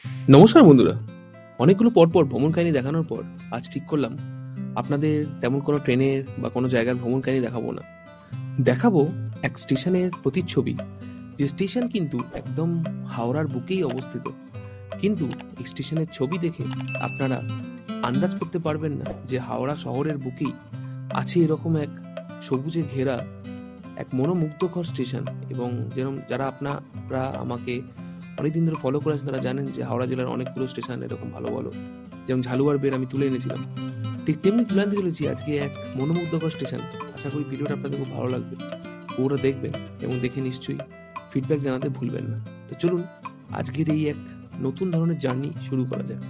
নমস্কার বন্ধুরা। অনেকগুলো পরপর ভ্রমণ কাহিনী দেখানোর পর আজ ঠিক করলাম আপনাদের তেমন কোনো ট্রেনের বা কোনো জায়গার ভ্রমণ কাহিনী দেখাবো না। দেখাবো এক স্টেশনের প্রতিচ্ছবি, যে স্টেশন কিন্তু একদম হাওড়ার বুকেই অবস্থিত। কিন্তু এই স্টেশনের ছবি দেখে আপনারা আন্দাজ করতে পারবেন না যে হাওড়া শহরের বুকেই আছে এরকম এক সবুজে ঘেরা এক মনোমুগ্ধকর স্টেশন। এবং যেরকম যারা আপনারা আমাকে অনেকদিন ধরে ফলো করে আছেন তারা জানেন যে হাওড়া জেলার অনেকগুলো স্টেশন এরকম ভালো ভালো, যেমন ঝালুয়ার বের আমি তুলে এনেছিলাম, ঠিক তেমনি তুলে আনতে চলেছি আজকে এক মনোমুগ্ধকর স্টেশন। আশা করি ভিডিওটা আপনাদের খুব ভালো লাগবে, পুরোটা দেখবেন এবং দেখে নিশ্চয়ই ফিডব্যাক জানাতে ভুলবেন না। তো চলুন আজকের এই এক নতুন ধরনের জার্নি শুরু করা যাক।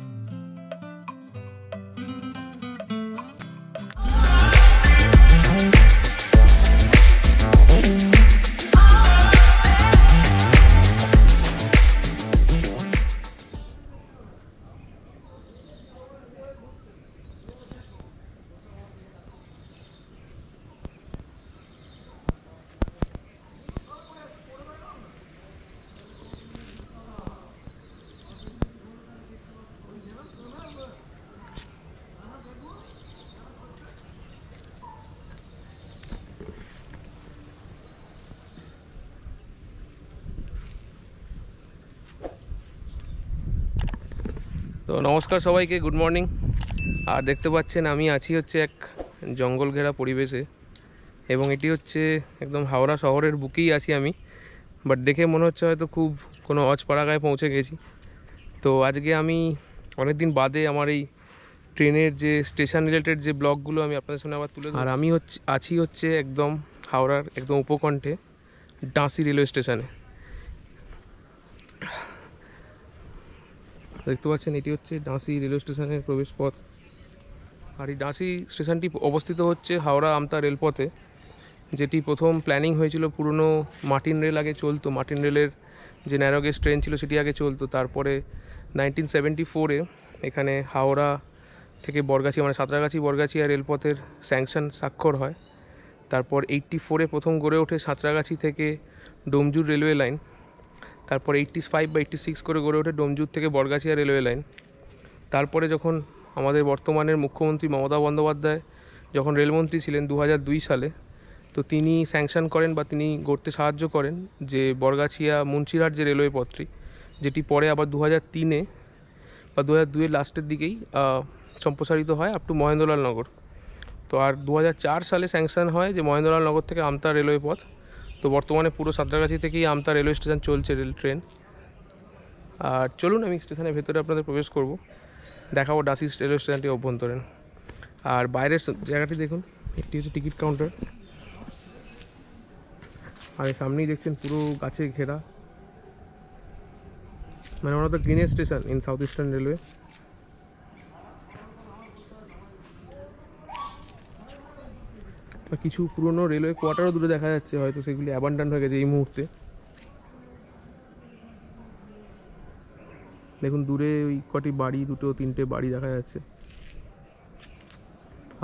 তো নমস্কার সবাইকে, গুড মর্নিং। আর দেখতে পাচ্ছেন আমি আছি হচ্ছে এক জঙ্গল ঘেরা পরিবেশে, এবং এটি হচ্ছে একদম হাওড়া শহরের বুকেই আছি আমি। বাট দেখে মনে হচ্ছে হয়তো খুব কোনো অজপাড়াগায় পৌঁছে গেছি। তো আজকে আমি অনেক দিন বাদে আমার এই ট্রেনের যে স্টেশন রিলেটেড যে ব্লগগুলো আমি আপনাদের সামনে আবার তুলে, আর আমি আছি হচ্ছে একদম হাওড়ার একদম উপকণ্ঠে ডাঁসি রেলওয়ে স্টেশনে। দেখতে পাচ্ছেন এটি হচ্ছে ডাঁসি রেলওয়ে স্টেশনের প্রবেশপথ। আর এই ডাঁসি স্টেশনটি অবস্থিত হচ্ছে হাওড়া আমতা রেলপথে, যেটি প্রথম প্ল্যানিং হয়েছিল পুরনো মার্টিন রেল আগে চলতো। মার্টিন রেলের যে ন্যারোগেজ ট্রেন ছিল সেটি আগে চলতো। তারপরে 1974-এ এখানে হাওড়া থেকে বরগাছিয়া মানে সাঁতরাগাছি বরগাছিয়া রেলপথের স্যাংশন স্বাক্ষর হয়। তারপর 84-এ প্রথম গড়ে ওঠে সাঁতরাগাছি থেকে ডোমজুর রেলওয়ে লাইন। তারপর 85 বা 86 করে গড়ে ওঠে ডোমজুর থেকে বরগাছিয়া রেলওয়ে লাইন। তারপরে যখন আমাদের বর্তমানের মুখ্যমন্ত্রী মমতা বন্দ্যোপাধ্যায় যখন রেলমন্ত্রী ছিলেন 2002 সালে, তো তিনি স্যাংশন করেন বা তিনি গড়তে সাহায্য করেন যে বরগাছিয়া মুন্সিরহাট যে রেলওয়ে পথটি, যেটি পরে আবার 2003-এ বা 2002-এর লাস্টের দিকেই সম্প্রসারিত হয় আপ টু মহেন্দ্রলাল নগর। তো আর 2004 সালে স্যাংশন হয় যে মহেন্দ্রলাল নগর থেকে আমতা রেলওয়ে পথ। তো বর্তমানে পুরো সাঁতরাগাছি থেকেই আমতা রেলওয়ে স্টেশন চলছে রেল ট্রেন। আর চলুন আমি স্টেশনের ভেতরে আপনাদের প্রবেশ করব, দেখাবো ডাঁসি রেলওয়ে স্টেশনটি অভ্যন্তরীণ। আর বাইরের জায়গাটি দেখুন, একটি হচ্ছে টিকিট কাউন্টার। আর সামনেই দেখছেন পুরো গাছে ঘেরা, মানে one of the greenest station in south eastern railway. কিছু পুরনো রেলওয়ে কোয়ার্টারও দূরে দেখা যাচ্ছে, হয়তো সেগুলি অ্যাবান্ডান হয়ে গেছে এই মুহূর্তে। দেখুন দূরে ওই কটি বাড়ি, দুটো তিনটে বাড়ি দেখা যাচ্ছে।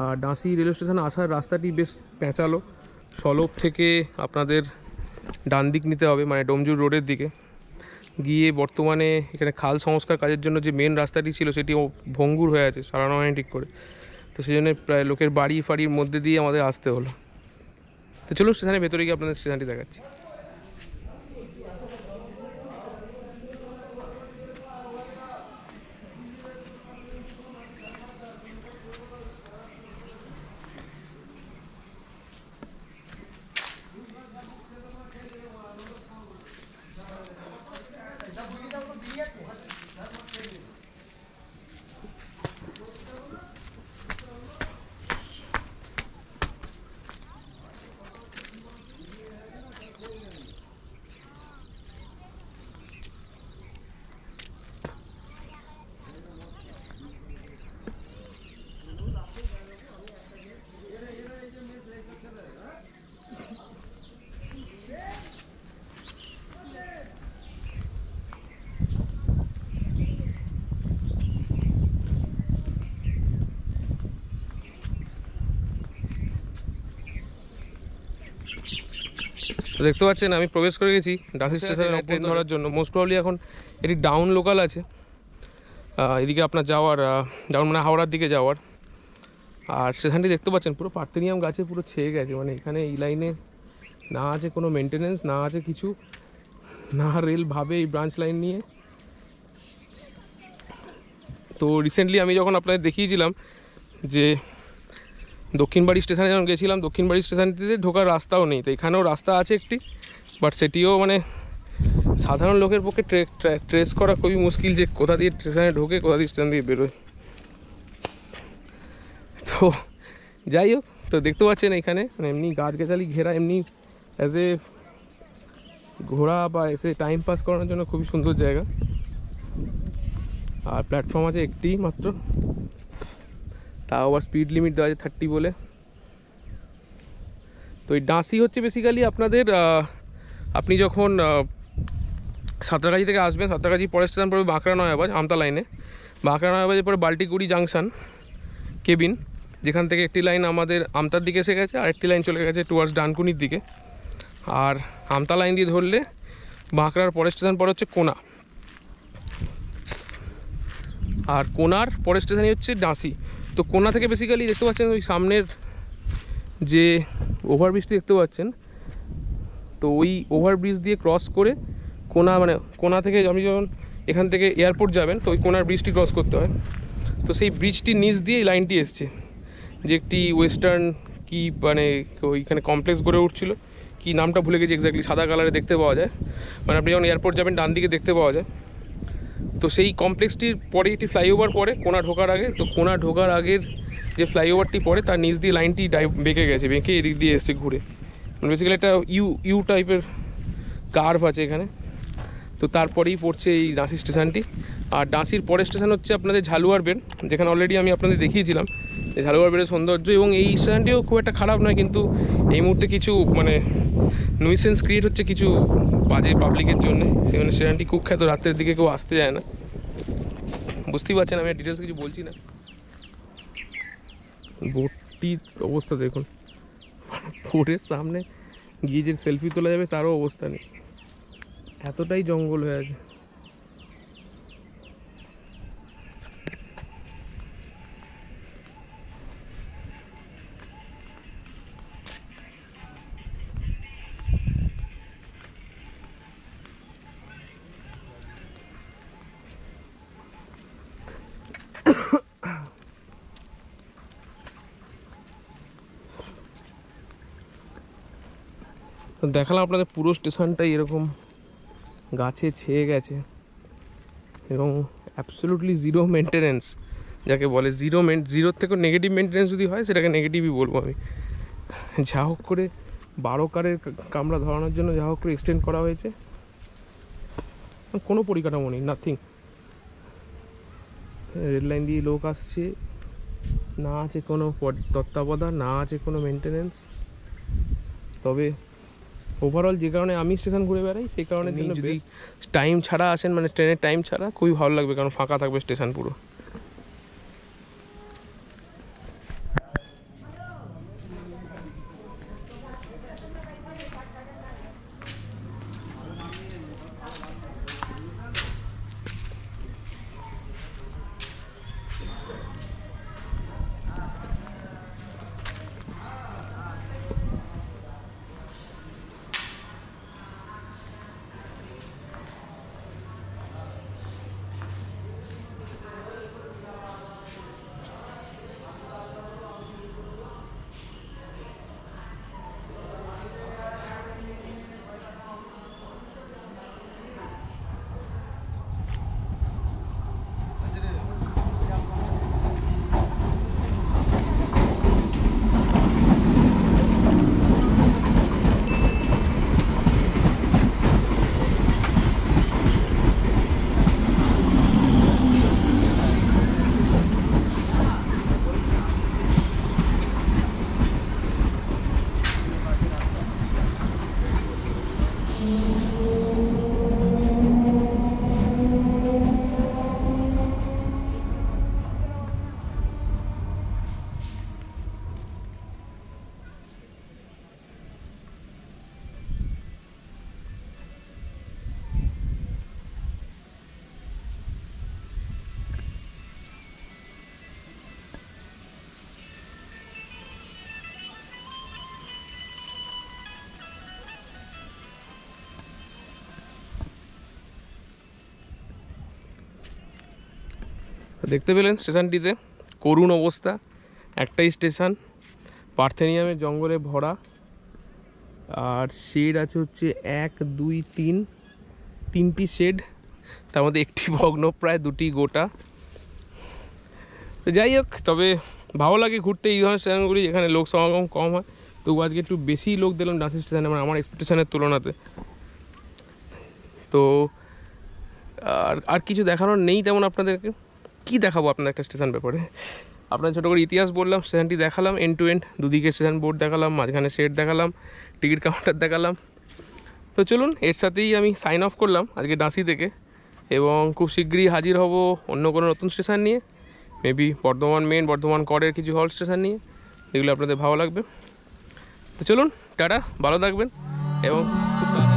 আর ডাঁসি রেলওয়ে স্টেশনে আসার রাস্তাটি বেশ প্যাঁচালো। সলভ থেকে আপনাদের ডান দিক নিতে হবে, মানে ডোমজুর রোডের দিকে গিয়ে বর্তমানে এখানে খাল সংস্কার কাজের জন্য যে মেন রাস্তাটি ছিল সেটি ভঙ্গুর হয়ে আছে, সারানো হয়নি ঠিক করে। তো সেই জন্য প্রায় লোকের বাড়ি ফাড়ির মধ্যে দিয়ে আমাদের আসতে হলো। তো চলো স্টেশনের ভেতরে গিয়ে আপনাদের স্টেশনটি দেখাচ্ছি। দেখতে পাচ্ছেন আমি প্রবেশ করে গেছি ডাঁসি স্টেশনে ট্রেন ধরার জন্য। মোস্ট প্রবলি এখন এটি ডাউন লোকাল আছে, এদিকে আপনার যাওয়ার যেমন মানে হাওড়ার দিকে যাওয়ার। আর স্টেশনটি দেখতে পাচ্ছেন পুরো পার্থেনিয়াম গাছে পুরো ছেয়ে গেছে, মানে এখানে এই লাইনে না আছে কোনো মেনটেনেন্স, না আছে কিছু, না রেল ভাবে এই ব্রাঞ্চ লাইন নিয়ে। তো রিসেন্টলি আমি যখন আপনাদের দেখিয়েছিলাম যে দক্ষিণবাড়ি স্টেশনে যখন গেছিলাম, দক্ষিণবাড়ি স্টেশনটিতে ঢোকার রাস্তাও নেই, তো এখানেও রাস্তা আছে একটি, বাট সেটিও মানে সাধারণ লোকের পক্ষে ট্রেস করা খুবই মুশকিল যে কোথা দিয়ে স্টেশনে ঢোকে, কোথা দিয়ে স্টেশন দিয়ে বেরোয়। তো যাই হোক, তো দেখতে পাচ্ছেন এখানে মানে এমনি গাছগাছালি ঘেরা, এমনি অ্যাজ এ ঘোরা বা এসে টাইম পাস করানোর জন্য খুবই সুন্দর জায়গা। আর প্ল্যাটফর্ম আছে একটি মাত্র, তাও আবার স্পিড লিমিট দেওয়া আছে 30 বলে। তো এই ডাঁসি হচ্ছে বেসিক্যালি আপনাদের আপনি যখন সাঁতরাগাছি থেকে আসবেন, সাঁতরাগাছি পরের স্টেশন পড়বে বাঁকড়া নয়াবাজ আমতা লাইনে, বাঁকড়া নয়াবাজের পরে বাল্টিগুড়ি জাংশন কেবিন, যেখান থেকে একটি লাইন আমাদের আমতার দিকে এসে গেছে, আর একটি লাইন চলে গেছে টুয়ার্ডস ডানকুনির দিকে। আর আমতা লাইন দিয়ে ধরলে বাঁকড়ার পরের স্টেশন পরে হচ্ছে কোনা, আর কোনার পরের স্টেশনই হচ্ছে ডাঁসি। তো কোনা থেকে বেসিক্যালি দেখতে পাচ্ছেন ওই সামনের যে ওভারব্রিজটি দেখতে পাচ্ছেন, তো ওই ওভারব্রিজ দিয়ে ক্রস করে কোনা, মানে কোনা থেকে আপনি যখন এখান থেকে এয়ারপোর্ট যাবেন তো ওই কোনার ব্রিজটি ক্রস করতে হয়। তো সেই ব্রিজটির নিচ দিয়ে এই লাইনটি এসছে, যে একটি ওয়েস্টার্ন কি মানে ওইখানে কমপ্লেক্স গড়ে উঠছিল, কি নামটা ভুলে গেছি এক্স্যাক্টলি, সাদা কালারে দেখতে পাওয়া যায়, মানে আপনি যখন এয়ারপোর্ট যাবেন ডান দিকে দেখতে পাওয়া যায়। তো সেই কমপ্লেক্সটির পরে একটি ফ্লাইওভার পড়ে কোনা ঢোকার আগে, তো কোনা ঢোকার আগের যে ফ্লাইওভারটি পড়ে তার নিচ দিয়ে লাইনটি বেঁকে গেছে, বেঁকে এদিক দিয়ে এসছে ঘুরে, মানে বেসিক্যালি একটা ইউ টাইপের কার্ভ আছে এখানে। তো তারপরেই পড়ছে এই ডাঁসি স্টেশনটি। আর ডাঁসির পরের স্টেশন হচ্ছে আপনাদের ঝালুয়ার বেড়, যেখানে অলরেডি আমি আপনাদের দেখিয়েছিলাম যে ঝালুয়ার বেড়ের সৌন্দর্য, এবং এই স্টেশনটিও খুব একটা খারাপ নয়, কিন্তু এই মুহূর্তে কিছু মানে নুইসেন্স ক্রিয়েট হচ্ছে কিছু বাজে পাবলিকের জন্য, সেখানে স্টেশনটি কুখ্যাত, রাত্রের দিকে কেউ আসতে যায় না, বুঝতেই পারছেন, আমি ডিটেলস কিছু বলছি না। বোটটির অবস্থা দেখুন, বোটের সামনে গিয়ে যে সেলফি তোলা যাবে তারও অবস্থা নেই, এতটাই জঙ্গল হয়ে আছে। তো দেখালাম আপনাদের পুরো স্টেশনটাই এরকম গাছে ছেয়ে গেছে, এবং অ্যাবসলিউটলি জিরো মেনটেনেন্স, যাকে বলে জিরোর থেকেও নেগেটিভ মেনটেনেন্স যদি হয় সেটাকে নেগেটিভই বলবো আমি। যা হোক করে 12 কারের কামড়া ধরানোর জন্য যা হোক করে এক্সটেন্ড করা হয়েছে, কোনো পরিকাঠামো নেই, নাথিং। রেল লাইন দিয়ে লোক আসছে, না আছে কোনো তত্ত্বাবধান, না আছে কোনো মেনটেনেন্স। তবে ওভারঅল যে কারণে আমি স্টেশন ঘুরে বেড়াই সেই কারণে জন্য যদি টাইম ছাড়া আসেন, মানে ট্রেনের টাইম ছাড়া, খুবই ভালো লাগবে, কারণ ফাঁকা থাকবে স্টেশন পুরো। দেখতে পেলেন স্টেশনটিতে করুণ অবস্থা, একটাই স্টেশন, পার্থেনিয়ামের জঙ্গলে ভরা, আর শেড আছে হচ্ছে 1 2 3 তিনটি শেড, তার মধ্যে একটি ভগ্ন প্রায়, দুটি গোটা। তো যাই হোক, তবে ভালো লাগে ঘুরতে এই ধরনের স্টেশনগুলি যেখানে লোক সমাগম কম হয়। তবু আজকে একটু বেশি লোক দিলাম ডান্সি স্টেশনে, মানে আমার এক্সপেকটেশনের তুলনাতে। তো আর কিছু দেখানোর নেই তেমন আপনাদেরকে। কি দেখাবো আপনাদের একটা স্টেশন ব্যাপারে, আপনার ছোটো করে ইতিহাস বললাম, স্টেশনটি দেখালাম এন্ড টু এন্ড, দুদিকে স্টেশন বোর্ড দেখালাম, মাঝখানে শেড দেখালাম, টিকিট কাউন্টার দেখালাম। তো চলুন, এর সাথেই আমি সাইন অফ করলাম আজকে ডান্সি থেকে, এবং খুব শীঘ্রই হাজির হব অন্য কোনো নতুন স্টেশন নিয়ে, মেবি বর্ধমান মেন, বর্ধমান করের কিছু হল স্টেশন নিয়ে, এগুলো আপনাদের ভালো লাগবে। তো চলুন, টাটা, ভালো থাকবেন, এবং খুব